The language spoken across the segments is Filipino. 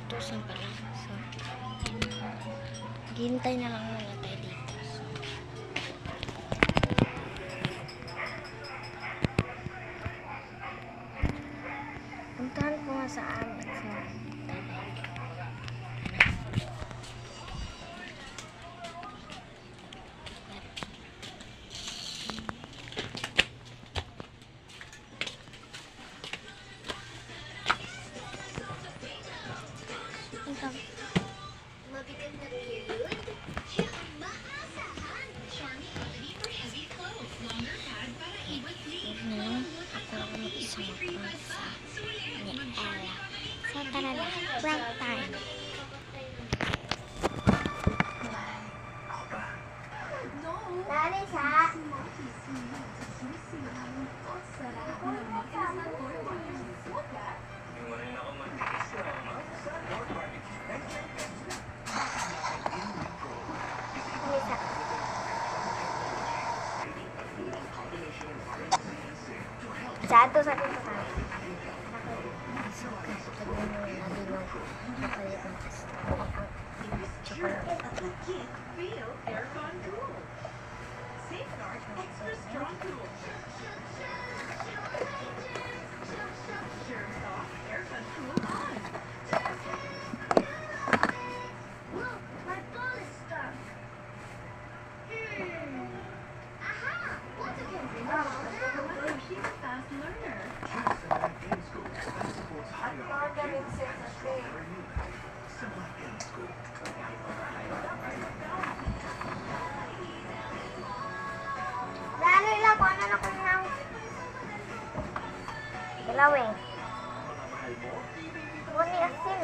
utusan pa lang. So, hintay na lang muna tayo dito. So, puntahan ko nga sa amin. So, Mabigat na period? Siya ang maasahan. Charmy Quality for heavy clothes. Longer pad para iwas-leak. ako lang mag-isa magpunta ni Ella. So, tara na. Prank time. Dali sa... Satu tayo. Suka. Sabihin mo yung nalinog. Nakalit ng chocolate. Feel aircon cool. Safeguard extra strong cool. Germ soft aircon cool on. Look, my ball is stuck. Aha! What's a computer? She's a fast learner. Dali lang, kung ano na kung nang dalawin. Buni asin.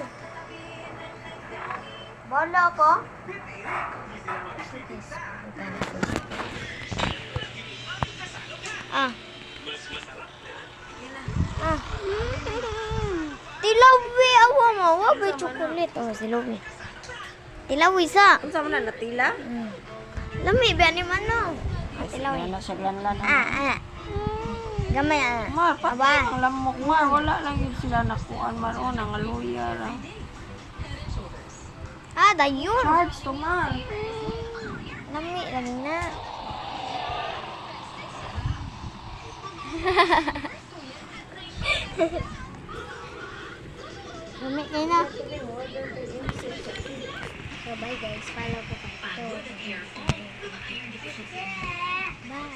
Bolo ko. Ah. Ah. Tilawi awa mo, wabe chocolate. Oh, silawi. Tilawi sa. Unsa man na natila? Lami ba ni mano? Tilawi. Ano sa glanlan? Ah. Gamay ah. Mar, pati Aba. ang lamok mar, wala lang yun sila nakuan mar o nang aluya lang. Ah, dayon. Charge to mar. Lami lang na. Lami kayo na. So, bye guys. Follow ko pa ito. Bye.